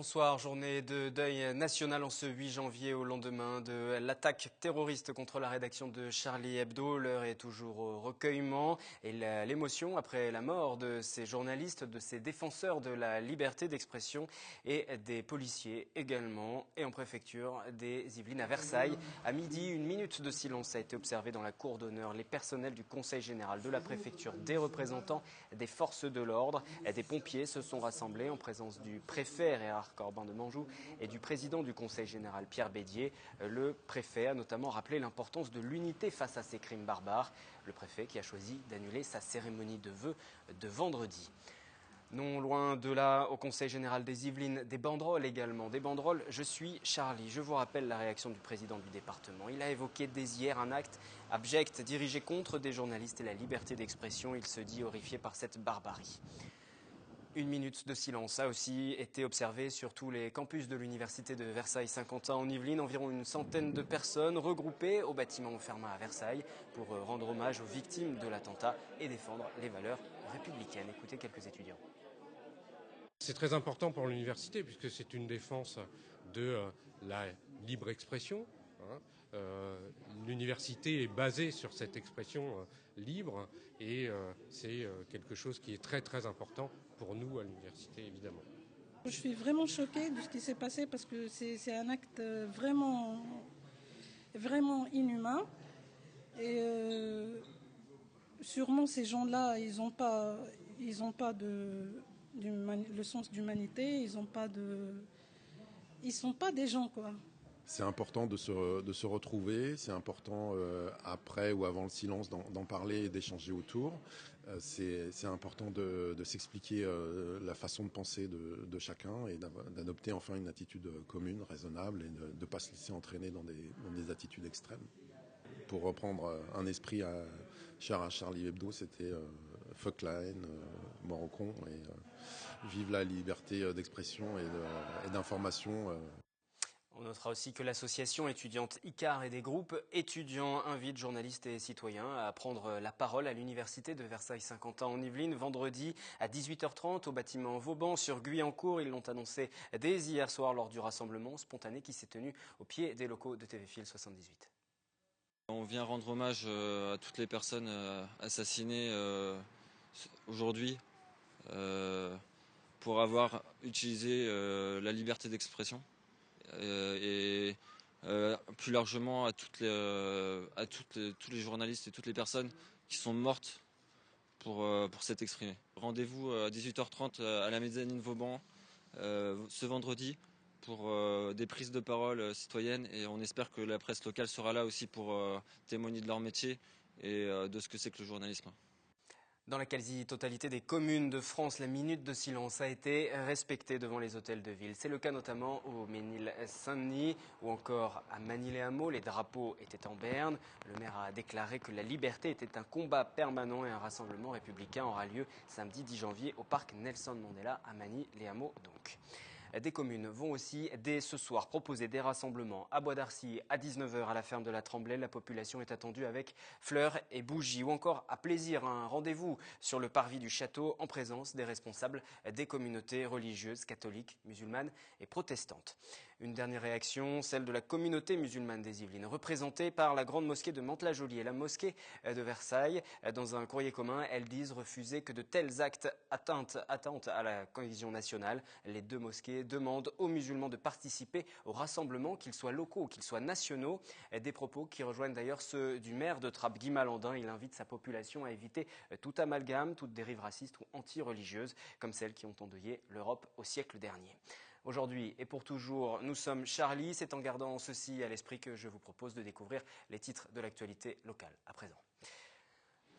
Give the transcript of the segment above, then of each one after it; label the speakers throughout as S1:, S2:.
S1: Bonsoir, journée de deuil national en ce 8 janvier au lendemain de l'attaque terroriste contre la rédaction de Charlie Hebdo. L'heure est toujours au recueillement et l'émotion après la mort de ces journalistes, de ces défenseurs de la liberté d'expression et des policiers également. Et en préfecture des Yvelines à Versailles, à midi, une minute de silence a été observée dans la cour d'honneur. Les personnels du Conseil général de la préfecture, des représentants des forces de l'ordre, des pompiers se sont rassemblés en présence du préfet Corbin de Manjou et du président du Conseil général Pierre Bédier. Le préfet a notamment rappelé l'importance de l'unité face à ces crimes barbares. Le préfet qui a choisi d'annuler sa cérémonie de vœux de vendredi. Non loin de là, au Conseil général des Yvelines, des banderoles également. Des banderoles « Je suis Charlie ». Je vous rappelle la réaction du président du département. Il a évoqué dès hier un acte abject dirigé contre des journalistes et la liberté d'expression. Il se dit horrifié par cette barbarie. Une minute de silence a aussi été observée sur tous les campus de l'université de Versailles-Saint-Quentin en Yvelines. Environ une centaine de personnes regroupées au bâtiment Fermat à Versailles pour rendre hommage aux victimes de l'attentat et défendre les valeurs républicaines. Écoutez quelques étudiants.
S2: C'est très important pour l'université puisque c'est une défense de la libre expression. L'université est basée sur cette expression libre et c'est quelque chose qui est très très important pour nous à l'université évidemment.
S3: Je suis vraiment choquée de ce qui s'est passé parce que c'est un acte vraiment inhumain et sûrement ces gens-là ils n'ont pas le sens d'humanité, ils sont pas des gens quoi.
S4: C'est important de se retrouver, c'est important après ou avant le silence d'en parler et d'échanger autour. C'est important de s'expliquer la façon de penser de chacun et d'adopter enfin une attitude commune, raisonnable et de ne pas se laisser entraîner dans des attitudes extrêmes. Pour reprendre un esprit cher à Charlie Hebdo, c'était fuck la haine, mort au con et vive la liberté d'expression et d'information.
S1: On notera aussi que l'association étudiante ICAR et des groupes étudiants invitent journalistes et citoyens à prendre la parole à l'université de Versailles-Saint-Quentin en Yvelines vendredi à 18h30 au bâtiment Vauban sur Guyancourt. Ils l'ont annoncé dès hier soir lors du rassemblement spontané qui s'est tenu au pied des locaux de TV Fil 78.
S5: On vient rendre hommage à toutes les personnes assassinées aujourd'hui pour avoir utilisé la liberté d'expression et plus largement à tous les journalistes et toutes les personnes qui sont mortes pour s'être exprimées. Rendez-vous à 18h30 à la mezzanine Vauban ce vendredi pour des prises de parole citoyennes et on espère que la presse locale sera là aussi pour témoigner de leur métier et de ce que c'est que le journalisme.
S1: Dans la quasi-totalité des communes de France, la minute de silence a été respectée devant les hôtels de ville. C'est le cas notamment au Ménil-Saint-Denis ou encore à Magny-les-Hameaux. Les drapeaux étaient en berne. Le maire a déclaré que la liberté était un combat permanent et un rassemblement républicain aura lieu samedi 10 janvier au parc Nelson Mandela à Magny-les-Hameaux donc. Des communes vont aussi, dès ce soir, proposer des rassemblements à Bois d'Arcy à 19h à la ferme de la Tremblay. La population est attendue avec fleurs et bougies ou encore à Plaisir, un rendez-vous sur le parvis du château en présence des responsables des communautés religieuses catholiques, musulmanes et protestantes. Une dernière réaction, celle de la communauté musulmane des Yvelines, représentée par la grande mosquée de Mantes-la-Jolie et la mosquée de Versailles. Dans un courrier commun, elles disent refuser que de tels actes attentent à la cohésion nationale. Les deux mosquées demandent aux musulmans de participer aux rassemblements, qu'ils soient locaux ou qu'ils soient nationaux. Des propos qui rejoignent d'ailleurs ceux du maire de Trappes, Guy Malandin. Il invite sa population à éviter tout amalgame, toute dérive raciste ou anti-religieuse, comme celles qui ont endeuillé l'Europe au siècle dernier. Aujourd'hui et pour toujours, nous sommes Charlie. C'est en gardant ceci à l'esprit que je vous propose de découvrir les titres de l'actualité locale. À présent.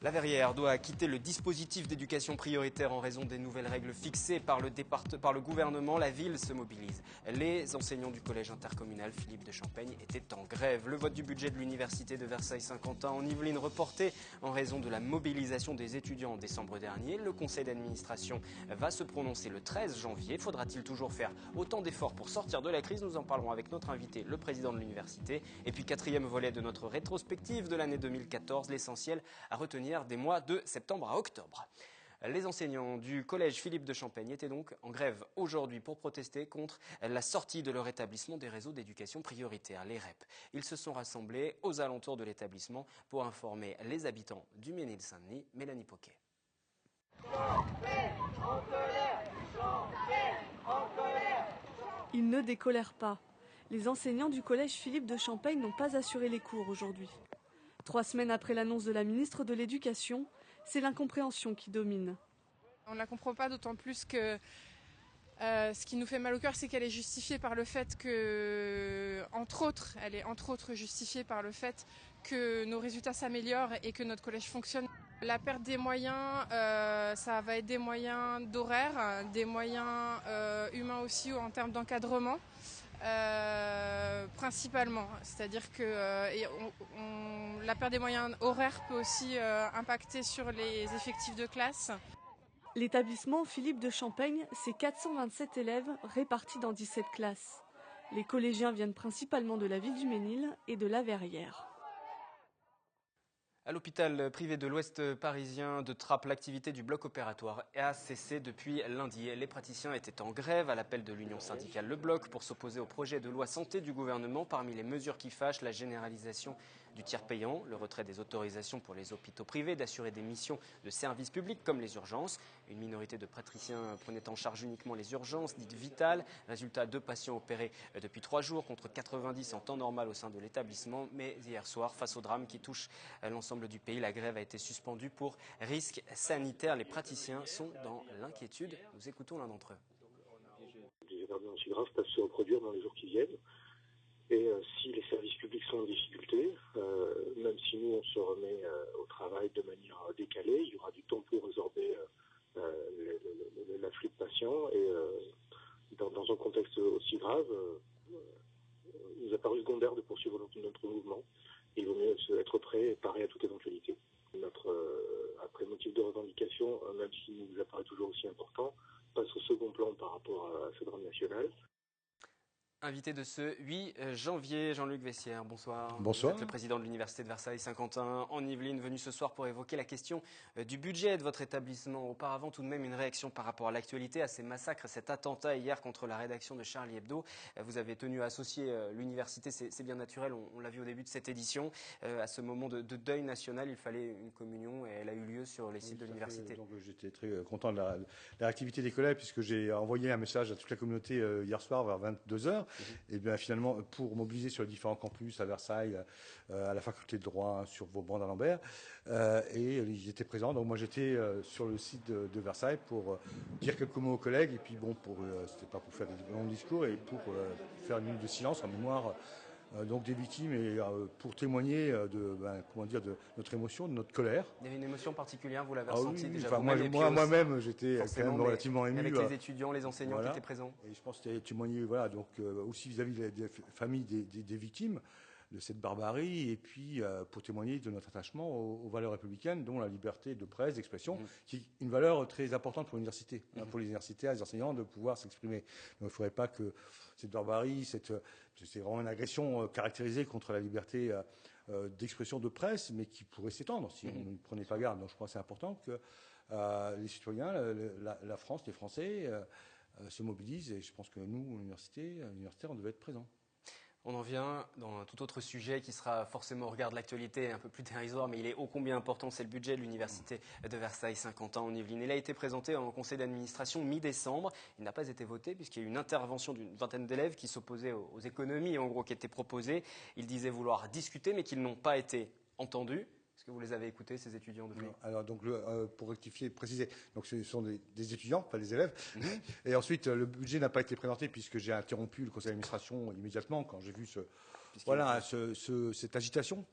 S1: La Verrière doit quitter le dispositif d'éducation prioritaire en raison des nouvelles règles fixées par le gouvernement. La ville se mobilise. Les enseignants du collège intercommunal Philippe de Champaigne étaient en grève. Le vote du budget de l'université de Versailles-Saint-Quentin en Yvelines reporté en raison de la mobilisation des étudiants en décembre dernier. Le conseil d'administration va se prononcer le 13 janvier. Faudra-t-il toujours faire autant d'efforts pour sortir de la crise? Nous en parlerons avec notre invité, le président de l'université. Et puis quatrième volet de notre rétrospective de l'année 2014, l'essentiel à retenir des mois de septembre à octobre. Les enseignants du collège Philippe de Champaigne étaient donc en grève aujourd'hui pour protester contre la sortie de leur établissement des réseaux d'éducation prioritaire, les REP. Ils se sont rassemblés aux alentours de l'établissement pour informer les habitants du Mesnil-Saint-Denis. Mélanie Poquet.
S6: Ils ne décolèrent pas. Les enseignants du collège Philippe de Champaigne n'ont pas assuré les cours aujourd'hui. 3 semaines après l'annonce de la ministre de l'Éducation, c'est l'incompréhension qui domine.
S7: On ne la comprend pas, d'autant plus que ce qui nous fait mal au cœur, c'est qu'elle est justifiée par le fait que, elle est entre autres justifiée par le fait que nos résultats s'améliorent et que notre collège fonctionne. La perte des moyens, ça va être des moyens d'horaire, des moyens humains aussi en termes d'encadrement. Principalement, c'est-à-dire que la perte des moyens horaires peut aussi impacter sur les effectifs de classe.
S6: L'établissement Philippe de Champaigne, c'est 427 élèves répartis dans 17 classes. Les collégiens viennent principalement de la ville du Mesnil et de la Verrière.
S1: À l'hôpital privé de l'Ouest parisien de Trappes, l'activité du bloc opératoire a cessé depuis lundi. Les praticiens étaient en grève à l'appel de l'union syndicale Le Bloc pour s'opposer au projet de loi santé du gouvernement. Parmi les mesures qui fâchent, la généralisation du tiers payant, le retrait des autorisations pour les hôpitaux privés d'assurer des missions de service public comme les urgences. Une minorité de praticiens prenait en charge uniquement les urgences dites vitales. Résultat, 2 patients opérés depuis 3 jours contre 90 en temps normal au sein de l'établissement. Mais hier soir, face au drame qui touche l'ensemble du pays, la grève a été suspendue pour risque sanitaire. Les praticiens sont dans l'inquiétude. Nous écoutons l'un d'entre eux.
S8: Des événements aussi graves peuvent se reproduire dans les jours qui viennent. Et si les services publics sont en difficulté, même si nous on se remet au travail de manière décalée, il y aura du temps pour résorber l'afflux de patients. Et dans un contexte aussi grave, il nous a paru secondaire de poursuivre notre mouvement. Il vaut mieux être prêt et parer à toute éventualité. Après motif de revendication, même s'il nous apparaît toujours aussi important, passe au second plan par rapport à ce drame national.
S1: Invité de ce 8 janvier, Jean-Luc Vessière, bonsoir.
S9: Bonsoir.
S1: Vous êtes le président de l'Université de Versailles-Saint-Quentin en Yvelines, venu ce soir pour évoquer la question du budget de votre établissement. Auparavant, tout de même, une réaction par rapport à l'actualité, à ces massacres, cet attentat hier contre la rédaction de Charlie Hebdo. Vous avez tenu à associer l'université, c'est bien naturel, on l'a vu au début de cette édition. À ce moment de deuil national, il fallait une communion et elle a eu lieu sur les sites de l'université.
S9: Donc j'étais très content de la réactivité des collègues puisque j'ai envoyé un message à toute la communauté hier soir vers 22h. Et bien finalement, pour mobiliser sur les différents campus, à Versailles, à la faculté de droit, sur Vauban d'Alembert, et ils étaient présents. Donc moi j'étais sur le site de Versailles pour dire quelques mots aux collègues, et puis bon, c'était pas pour faire des longs discours, et pour faire une minute de silence en mémoire donc des victimes et pour témoigner de notre émotion, de notre colère.
S1: Il y avait une émotion particulière, vous l'avez
S9: Ah
S1: ressentie
S9: oui,
S1: déjà
S9: enfin,
S1: vous-même.
S9: Moi-même, j'étais quand même relativement ému.
S1: Avec les étudiants, les enseignants qui étaient présents.
S9: Et je pense que c'était témoigné, voilà, donc aussi vis-à-vis des familles des victimes de cette barbarie, et puis pour témoigner de notre attachement aux valeurs républicaines, dont la liberté de presse, d'expression, qui est une valeur très importante pour l'université, pour les universitaires, les enseignants, de pouvoir s'exprimer. Donc il ne faudrait pas que cette barbarie, c'est vraiment une agression caractérisée contre la liberté d'expression de presse, mais qui pourrait s'étendre si on ne prenait pas garde. Donc je crois que c'est important que les citoyens, la France, les Français se mobilisent, et je pense que nous, universitaires, on devait être présents.
S1: On en vient dans un tout autre sujet qui sera forcément au regard de l'actualité un peu plus dérisoire, mais il est ô combien important, c'est le budget de l'Université de Versailles-Saint-Quentin en Yvelines. Il a été présenté en conseil d'administration mi-décembre. Il n'a pas été voté puisqu'il y a eu une intervention d'une vingtaine d'élèves qui s'opposaient aux économies en gros qui étaient proposées. Ils disaient vouloir discuter mais qu'ils n'ont pas été entendus. Est-ce que vous les avez écoutés, ces étudiants depuis ?
S9: Alors, donc, pour rectifier, préciser, donc ce sont des étudiants, pas des élèves. Et ensuite, le budget n'a pas été présenté puisque j'ai interrompu le conseil d'administration immédiatement quand j'ai vu cette agitation,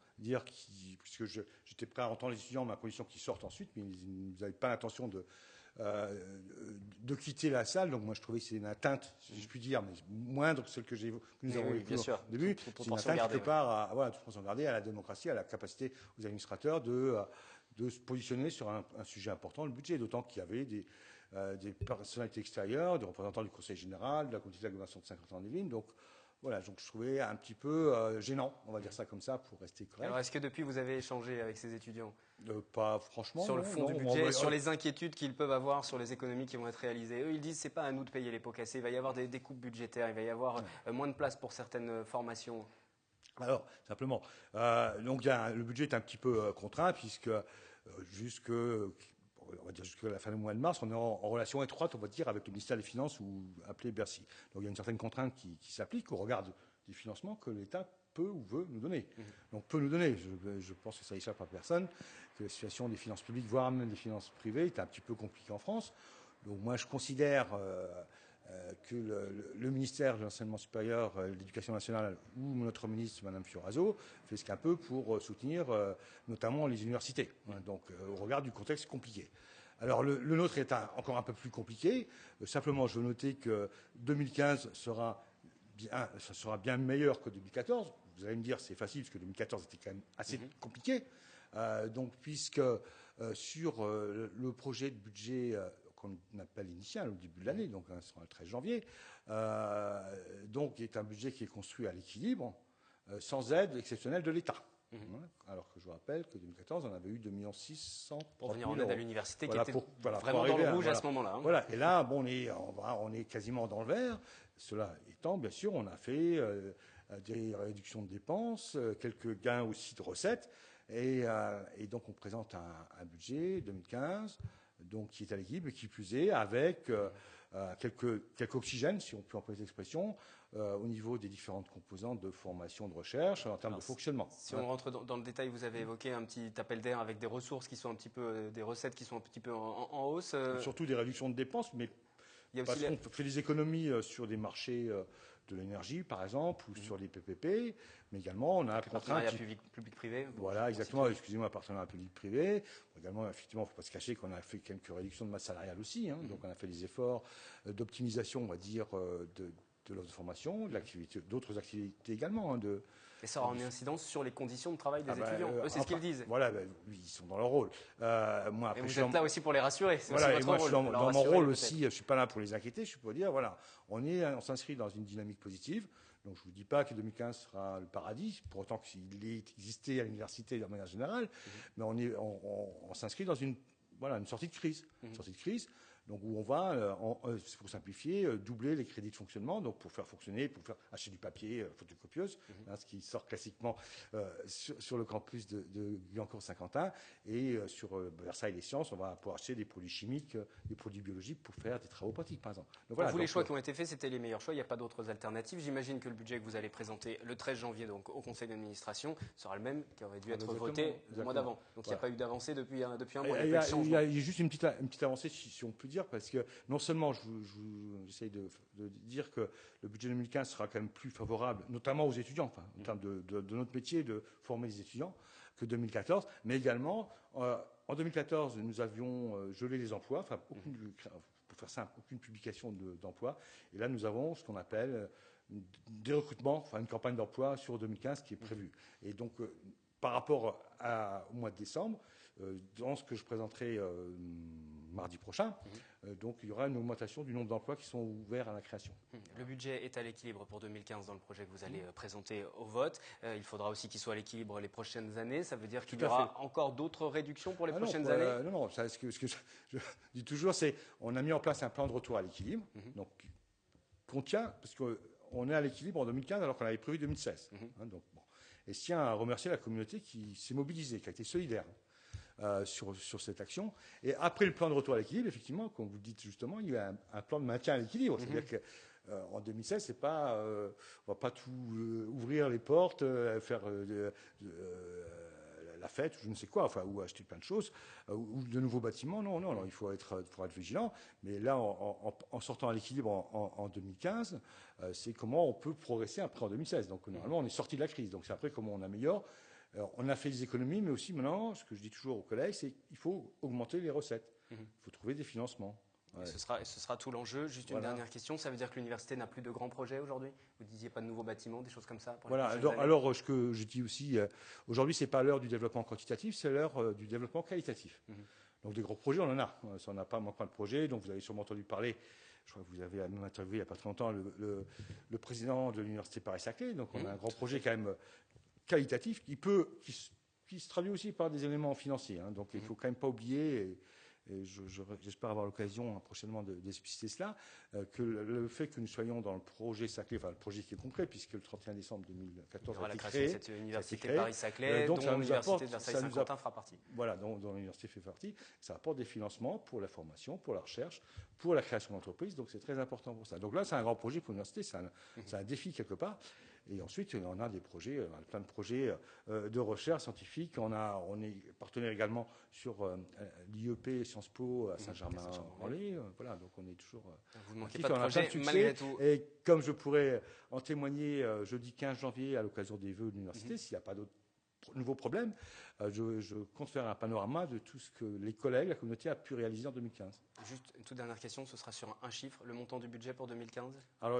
S9: puisque j'étais prêt à entendre les étudiants, mais à condition qu'ils sortent ensuite, mais ils n'avaient pas l'intention de quitter la salle. Donc moi je trouvais que c'est une atteinte, si je puis dire, mais moindre que celle que nous avons vécue au début. C'est une atteinte qui prépare à toute façon garder à la démocratie, à la capacité aux administrateurs de se positionner sur un sujet important, le budget. D'autant qu'il y avait des personnalités extérieures, des représentants du Conseil général, de la communauté d'agglomération de Saint-Quentin-en-Yvelines. Donc Voilà, donc je trouvais un petit peu gênant, on va dire ça comme ça, pour rester correct.
S1: Alors, est-ce que depuis, vous avez échangé avec ces étudiants
S9: Pas franchement.
S1: sur le
S9: non,
S1: fond
S9: non,
S1: du budget, sur les inquiétudes qu'ils peuvent avoir sur les économies qui vont être réalisées? Eux, ils disent c'est pas à nous de payer les pots cassés, il va y avoir des coupes budgétaires, il va y avoir moins de place pour certaines formations.
S9: Alors, simplement, donc le budget est un petit peu contraint, puisque jusque on va dire jusqu'à la fin du mois de mars, on est en relation étroite, on va dire, avec le ministère des Finances, ou appelé Bercy. Donc il y a une certaine contrainte qui s'applique au regard des financements que l'État peut ou veut nous donner. Donc peut nous donner. Je pense que ça échappe à personne, que la situation des finances publiques, voire même des finances privées, est un petit peu compliquée en France. Donc moi, je considère que le ministère de l'Enseignement supérieur, de l'Éducation nationale, ou notre ministre, Mme Fioraso, fait ce qu'un peut pour soutenir notamment les universités, donc au regard du contexte compliqué. Alors le nôtre est encore un peu plus compliqué. Simplement, je veux noter que 2015 sera bien meilleur que 2014. Vous allez me dire, c'est facile, parce que 2014 était quand même assez compliqué. Donc, puisque sur le projet de budget qu'on appelle initial au début de l'année, donc ce sera le 13 janvier, donc qui est un budget qui est construit à l'équilibre, sans aide exceptionnelle de l'État. Alors que je vous rappelle que 2014, on avait eu 2 600 000
S1: pour venir en aide à l'université,
S9: voilà,
S1: qui était
S9: vraiment
S1: dans le rouge à ce moment-là.
S9: Voilà, et là, bon, on est quasiment dans le vert. Cela étant, bien sûr, on a fait des réductions de dépenses, quelques gains aussi de recettes, et donc on présente un budget 2015 donc, qui est à l'équilibre, et qui plus est, avec quelques oxygènes, si on peut employer cette expression, au niveau des différentes composantes de formation, de recherche, en termes de fonctionnement.
S1: Si on rentre dans le détail, vous avez évoqué un petit appel d'air avec des ressources qui sont un petit peu, des recettes qui sont un petit peu en hausse.
S9: Surtout des réductions de dépenses, mais parce qu'on fait des économies sur des marchés de l'énergie, par exemple, ou sur les PPP, mais également on a un
S1: partenariat public-privé.
S9: Voilà, exactement, excusez-moi, un partenariat public-privé. Également, effectivement, il ne faut pas se cacher qu'on a fait quelques réductions de masse salariale aussi, donc on a fait des efforts d'optimisation, on va dire, de l'offre de formation, d'autres activités également.
S1: Et ça aura une incidence sur les conditions de travail des étudiants. Eux, c'est ce qu'ils disent.
S9: Voilà, ils sont dans leur rôle.
S1: Moi, après, et vous êtes là aussi pour les rassurer.
S9: Voilà, et moi, je suis dans mon rôle aussi. Je ne suis pas là pour les inquiéter. Je suis pour dire, voilà, on s'inscrit dans une dynamique positive. Donc, je ne vous dis pas que 2015 sera le paradis, pour autant qu'il ait existé à l'université de manière générale, mais on s'inscrit dans une sortie de crise. Une sortie de crise. Donc, où on va, pour simplifier, doubler les crédits de fonctionnement, donc pour faire fonctionner, pour faire acheter du papier, photocopieuse, ce qui sort classiquement sur le campus de Guyancourt-Saint-Quentin, et sur Versailles les Sciences, on va pouvoir acheter des produits chimiques, des produits biologiques pour faire des travaux pratiques, par exemple.
S1: Donc, voilà, les choix qui ont été faits, c'était les meilleurs choix, il n'y a pas d'autres alternatives. J'imagine que le budget que vous allez présenter le 13 janvier donc, au conseil d'administration sera le même qui aurait dû être voté le mois d'avant. Donc il n'y a pas eu d'avancée depuis un mois.
S9: Il y a juste une petite avancée, si on peut dire, parce que non seulement j'essaye de dire que le budget 2015 sera quand même plus favorable, notamment aux étudiants, en termes de notre métier, de former les étudiants, que 2014, mais également, en 2014, nous avions gelé les emplois, pour faire simple, aucune publication d'emploi, et là nous avons ce qu'on appelle des recrutements, une campagne d'emploi sur 2015 qui est prévue. Et donc, par rapport au mois de décembre, dans ce que je présenterai mardi prochain, donc il y aura une augmentation du nombre d'emplois qui sont ouverts à la création.
S1: Le budget est à l'équilibre pour 2015 dans le projet que vous allez présenter au vote. Il faudra aussi qu'il soit à l'équilibre les prochaines années. Ça veut dire qu'il y aura encore d'autres réductions pour les prochaines années?
S9: Non, ce que je dis toujours, c'est qu'on a mis en place un plan de retour à l'équilibre, donc qu'on tient, parce qu'on est à l'équilibre en 2015 alors qu'on avait prévu 2016. Donc, bon. Et je tiens à remercier la communauté qui s'est mobilisée, qui a été solidaire sur cette action. Et après le plan de retour à l'équilibre, effectivement, comme vous le dites justement, il y a un plan de maintien à l'équilibre. C'est-à-dire qu'en 2016, c'est pas, on va pas tout ouvrir les portes, faire la fête, ou je ne sais quoi, ou acheter plein de choses, ou de nouveaux bâtiments. Non, il faut être vigilant. Mais là, en sortant à l'équilibre en 2015, c'est comment on peut progresser après en 2016. Donc normalement, on est sorti de la crise. Donc c'est après comment on améliore. Alors, on a fait des économies, mais aussi maintenant, ce que je dis toujours aux collègues, c'est qu'il faut augmenter les recettes. Il faut trouver des financements.
S1: Ouais. Et ce sera tout l'enjeu. Juste une dernière question, ça veut dire que l'université n'a plus de grands projets aujourd'hui? Vous disiez pas de nouveaux bâtiments, des choses comme ça pour
S9: alors, ce que je dis aussi, aujourd'hui, c'est pas l'heure du développement quantitatif, c'est l'heure du développement qualitatif. Donc des gros projets, on en a. Ça n'a pas manquement de projets, donc vous avez sûrement entendu parler. Je crois que vous avez même interviewé il n'y a pas très longtemps le président de l'université Paris-Saclay. Donc on a un grand projet quand même qualitatif qui se traduit aussi par des éléments financiers. Hein. Donc il ne faut quand même pas oublier, et j'espère avoir l'occasion prochainement d'expliciter cela, que le fait que nous soyons dans le projet Saclay, enfin le projet qui est concret, puisque le 31 décembre 2014
S1: il y aura
S9: a été
S1: la création
S9: créé,
S1: de cette université Paris-Saclay, dont l'université de Versailles-Saint-Quentin fera partie.
S9: Voilà, dont l'université fait partie. Ça apporte des financements pour la formation, pour la recherche, pour la création d'entreprises. Donc c'est très important pour ça. Donc là, c'est un grand projet pour l'université, c'est un défi quelque part. Et ensuite, on a des projets, plein de projets de recherche scientifique. On est partenaire également sur l'IEP Sciences Po à Saint-Germain-en-Laye. Voilà, donc on est toujours.
S1: Vous ne manquez pas de projet malgré tout.
S9: Et comme je pourrais en témoigner jeudi 15 janvier à l'occasion des vœux de l'université, s'il n'y a pas d'autres nouveaux problèmes, je compte faire un panorama de tout ce que les collègues, la communauté a pu réaliser en 2015.
S1: Juste une toute dernière question, ce sera sur un chiffre, le montant du budget pour 2015,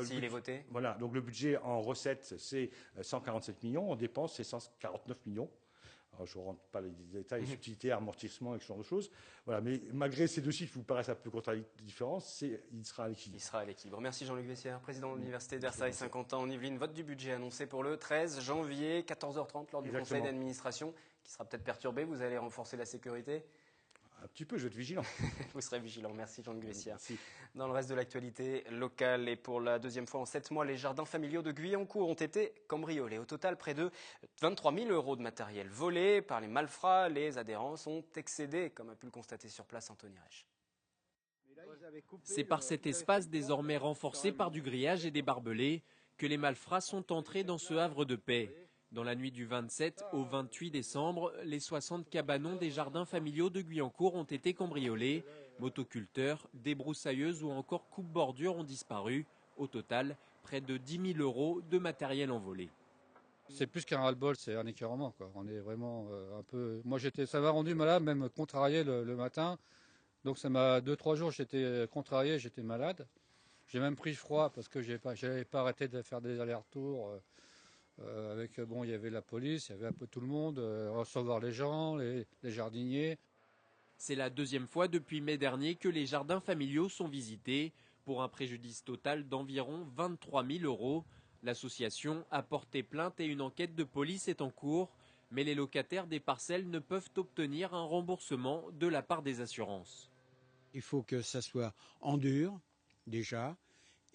S9: s'il
S1: est voté.
S9: Voilà, donc le budget en recettes, c'est 147 millions, en dépenses, c'est 149 millions. Alors, je ne rentre pas les détails, subtilités, amortissement et ce genre de choses. Voilà, mais malgré ces deux chiffres qui vous paraissent un peu contradictoires, il sera à l'équilibre.
S1: Il sera à l'équilibre. Merci Jean-Luc Vessière, président de l'Université de Versailles-Saint-Quentin en Yvelines. Vote du budget annoncé pour le 13 janvier, 14h30, lors du conseil d'administration, qui sera peut-être perturbé. Vous allez renforcer la sécurité?
S9: Un petit peu, je vais être vigilant.
S1: Vous serez vigilant. Merci Jean-Luc Vessière.
S9: Merci.
S1: Dans le reste de l'actualité locale, et pour la deuxième fois en 7 mois, les jardins familiaux de Guyancourt ont été cambriolés. Au total, près de 23 000 € de matériel volé par les malfrats. Les adhérents sont excédés, comme a pu le constater sur place Anthony Reich.
S10: C'est par cet espace désormais renforcé par du grillage et des barbelés que les malfrats sont entrés dans ce havre de paix. Dans la nuit du 27 au 28 décembre, les 60 cabanons des jardins familiaux de Guyancourt ont été cambriolés. Motoculteurs, débroussailleuses ou encore coupe-bordures ont disparu. Au total, près de 10 000 € de matériel envolé.
S11: C'est plus qu'un ras-le-bol, c'est un écœurement, quoi. On est vraiment un peu. Moi, ça m'a rendu malade, même contrarié le matin. Donc ça m'a 2-3 jours, j'étais contrarié, j'étais malade. J'ai même pris froid parce que j'avais pas arrêté de faire des allers-retours. Il y avait la police, il y avait un peu tout le monde, recevoir les gens, les jardiniers.
S10: C'est la deuxième fois depuis mai dernier que les jardins familiaux sont visités pour un préjudice total d'environ 23 000 €. L'association a porté plainte et une enquête de police est en cours, mais les locataires des parcelles ne peuvent obtenir un remboursement de la part des assurances.
S12: Il faut que ça soit en dur, déjà,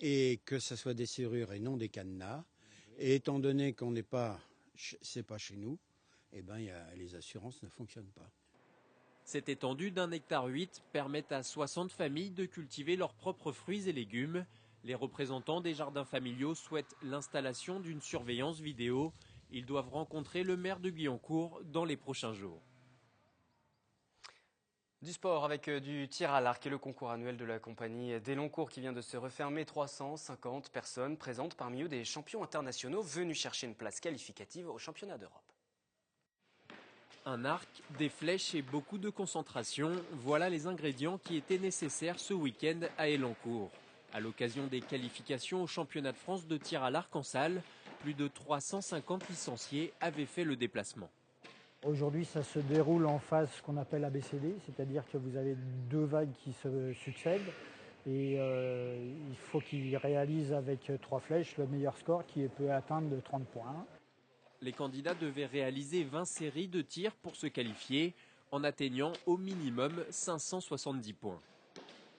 S12: et que ça soit des serrures et non des cadenas. Et étant donné qu'on c'est pas chez nous, les assurances ne fonctionnent pas.
S10: Cette étendue d'1,8 hectare permet à 60 familles de cultiver leurs propres fruits et légumes. Les représentants des jardins familiaux souhaitent l'installation d'une surveillance vidéo. Ils doivent rencontrer le maire de Guyancourt dans les prochains jours.
S1: Du sport avec du tir à l'arc et le concours annuel de la compagnie des longs cours qui vient de se refermer. 350 personnes présentes, parmi eux des champions internationaux venus chercher une place qualificative au championnat d'Europe.
S10: Un arc, des flèches et beaucoup de concentration, voilà les ingrédients qui étaient nécessaires ce week-end à Elancourt. À l'occasion des qualifications au championnat de France de tir à l'arc en salle, plus de 350 licenciés avaient fait le déplacement.
S13: Aujourd'hui, ça se déroule en phase qu'on appelle ABCD, c'est-à-dire que vous avez 2 vagues qui se succèdent et il faut qu'ils réalisent avec 3 flèches le meilleur score qui peut atteindre de 30 points.
S10: Les candidats devaient réaliser 20 séries de tirs pour se qualifier, en atteignant au minimum 570 points.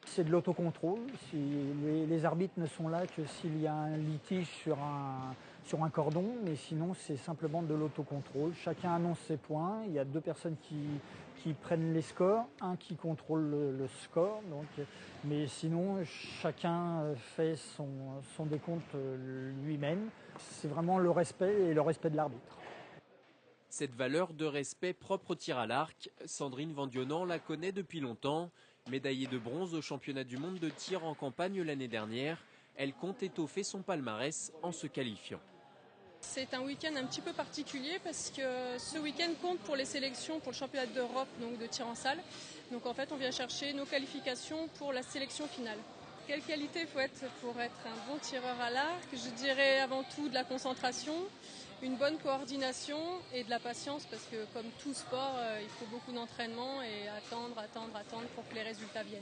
S13: C'est de l'autocontrôle. Les arbitres ne sont là que s'il y a un litige sur un cordon, mais sinon c'est simplement de l'autocontrôle. Chacun annonce ses points. Il y a 2 personnes qui prennent les scores, un qui contrôle le score. Mais sinon, chacun fait son décompte lui-même. C'est vraiment le respect et le respect de l'arbitre.
S10: Cette valeur de respect propre au tir à l'arc, Sandrine Vandionan la connaît depuis longtemps. Médaillée de bronze au championnat du monde de tir en campagne l'année dernière, elle compte étoffer son palmarès en se qualifiant.
S14: C'est un week-end un petit peu particulier parce que ce week-end compte pour les sélections pour le championnat d'Europe donc de tir en salle. Donc en fait on vient chercher nos qualifications pour la sélection finale. Quelle qualité il faut être pour être un bon tireur à l'arc? Je dirais avant tout de la concentration, une bonne coordination et de la patience parce que comme tout sport, il faut beaucoup d'entraînement et attendre pour que les résultats viennent.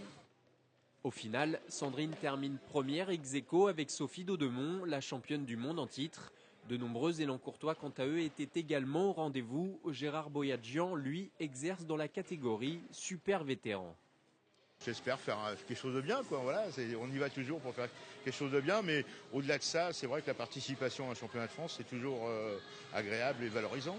S10: Au final, Sandrine termine première ex aequo avec Sophie Daudemont, la championne du monde en titre. De nombreux Élancourtois, quant à eux, étaient également au rendez-vous. Gérard Boyadjian, lui, exerce dans la catégorie super vétéran.
S15: J'espère faire quelque chose de bien, quoi. Voilà, on y va toujours pour faire quelque chose de bien, mais au-delà de ça, c'est vrai que la participation à un championnat de France, c'est toujours agréable et valorisant.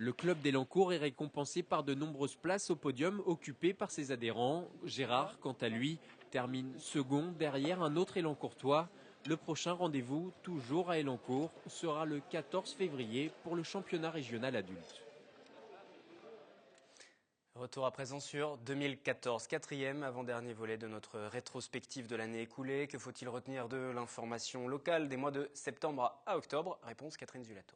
S10: Le club d'Élancourt est récompensé par de nombreuses places au podium occupées par ses adhérents. Gérard, quant à lui, termine second derrière un autre Élancourtois. Le prochain rendez-vous, toujours à Élancourt, sera le 14 février pour le championnat régional adulte.
S1: Retour à présent sur 2014, quatrième avant-dernier volet de notre rétrospective de l'année écoulée. Que faut-il retenir de l'information locale des mois de septembre à octobre? Réponse Catherine Zulato.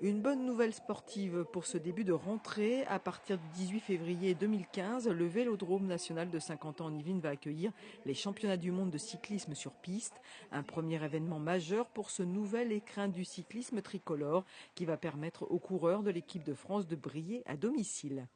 S16: Une bonne nouvelle sportive pour ce début de rentrée. À partir du 18 février 2015, le Vélodrome national de Saint-Quentin en Yvelines va accueillir les championnats du monde de cyclisme sur piste. Un premier événement majeur pour ce nouvel écrin du cyclisme tricolore qui va permettre aux coureurs de l'équipe de France de briller à domicile.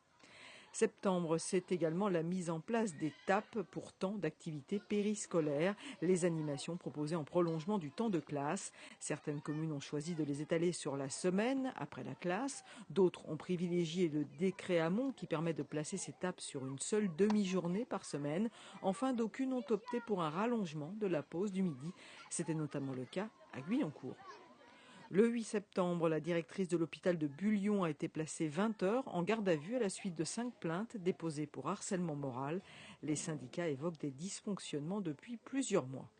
S16: Septembre, c'est également la mise en place d'étapes pour temps d'activités périscolaires, les animations proposées en prolongement du temps de classe. Certaines communes ont choisi de les étaler sur la semaine après la classe, d'autres ont privilégié le décret amont qui permet de placer ces étapes sur une seule demi-journée par semaine. Enfin, d'aucunes ont opté pour un rallongement de la pause du midi. C'était notamment le cas à Guyancourt. Le 8 septembre, la directrice de l'hôpital de Bullion a été placée 20 heures en garde à vue à la suite de 5 plaintes déposées pour harcèlement moral. Les syndicats évoquent des dysfonctionnements depuis plusieurs mois.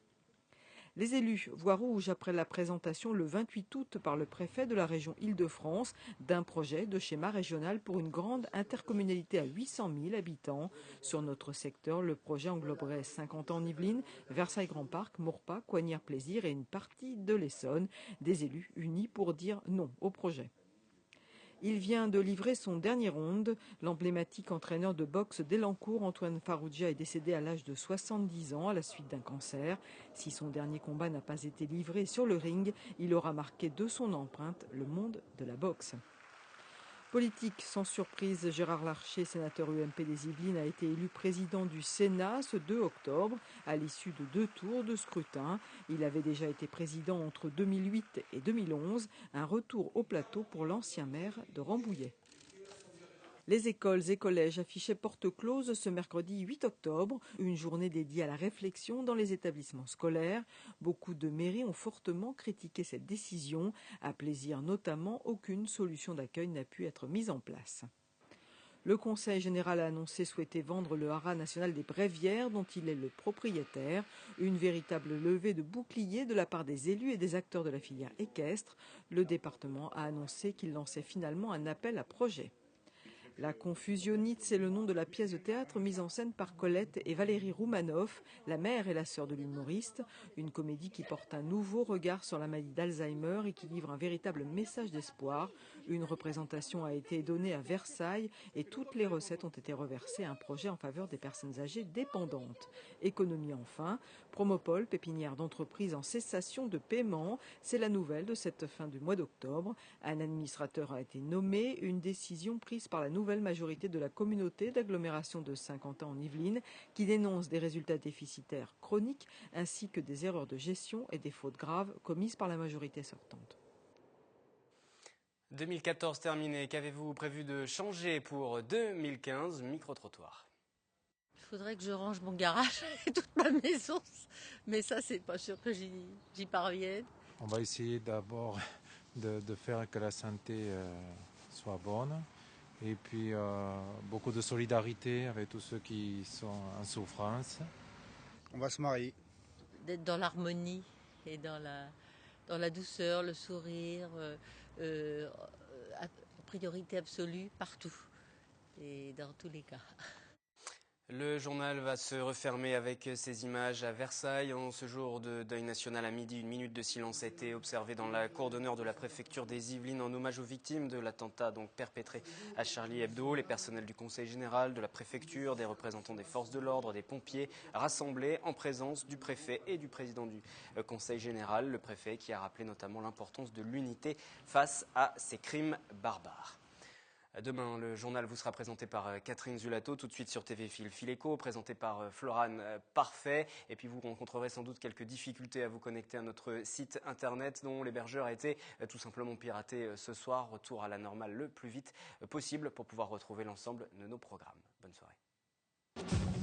S16: Les élus voient rouge après la présentation le 28 août par le préfet de la région Île-de-France d'un projet de schéma régional pour une grande intercommunalité à 800 000 habitants. Sur notre secteur, le projet engloberait Saint-Quentin en Yvelines, Versailles-Grand Parc, Maurepas, Coignères-Plaisir et une partie de l'Essonne. Des élus unis pour dire non au projet. Il vient de livrer son dernier round. L'emblématique entraîneur de boxe d'Élancourt, Antoine Farrugia, est décédé à l'âge de 70 ans à la suite d'un cancer. Si son dernier combat n'a pas été livré sur le ring, il aura marqué de son empreinte le monde de la boxe. Politique, sans surprise, Gérard Larcher, sénateur UMP des Yvelines, a été élu président du Sénat ce 2 octobre à l'issue de 2 tours de scrutin. Il avait déjà été président entre 2008 et 2011, un retour au plateau pour l'ancien maire de Rambouillet. Les écoles et collèges affichaient porte close ce mercredi 8 octobre, une journée dédiée à la réflexion dans les établissements scolaires. Beaucoup de mairies ont fortement critiqué cette décision. À Plaisir notamment, aucune solution d'accueil n'a pu être mise en place. Le Conseil général a annoncé souhaiter vendre le haras national des Bréviaires dont il est le propriétaire. Une véritable levée de bouclier de la part des élus et des acteurs de la filière équestre. Le département a annoncé qu'il lançait finalement un appel à projet. La Confusionnite, c'est le nom de la pièce de théâtre mise en scène par Colette et Valérie Roumanoff, la mère et la sœur de l'humoriste. Une comédie qui porte un nouveau regard sur la maladie d'Alzheimer et qui livre un véritable message d'espoir. Une représentation a été donnée à Versailles et toutes les recettes ont été reversées à un projet en faveur des personnes âgées dépendantes. Économie enfin, Promopole, pépinière d'entreprise en cessation de paiement. C'est la nouvelle de cette fin du mois d'octobre. Un administrateur a été nommé, une décision prise par la nouvelle majorité de la communauté d'agglomération de Saint-Quentin en Yvelines qui dénonce des résultats déficitaires chroniques ainsi que des erreurs de gestion et des fautes graves commises par la majorité sortante.
S1: 2014 terminé, qu'avez-vous prévu de changer pour 2015? Micro-trottoir.
S17: Il faudrait que je range mon garage et toute ma maison, mais ça c'est pas sûr que j'y parvienne.
S18: On va essayer d'abord de faire que la santé soit bonne. Et puis beaucoup de solidarité avec tous ceux qui sont en souffrance.
S19: On va se marier.
S17: D'être dans l'harmonie et dans la douceur, le sourire, priorité absolue partout et dans tous les cas.
S1: Le journal va se refermer avec ces images à Versailles. En ce jour de deuil national à midi, une minute de silence a été observée dans la cour d'honneur de la préfecture des Yvelines en hommage aux victimes de l'attentat perpétré à Charlie Hebdo. Les personnels du conseil général, de la préfecture, des représentants des forces de l'ordre, des pompiers rassemblés en présence du préfet et du président du conseil général. Le préfet qui a rappelé notamment l'importance de l'unité face à ces crimes barbares. Demain, le journal vous sera présenté par Catherine Zulato, tout de suite sur TV Fil Fileco, présenté par Florane Parfait. Et puis vous rencontrerez sans doute quelques difficultés à vous connecter à notre site internet dont l'hébergeur a été tout simplement piraté ce soir. Retour à la normale le plus vite possible pour pouvoir retrouver l'ensemble de nos programmes. Bonne soirée.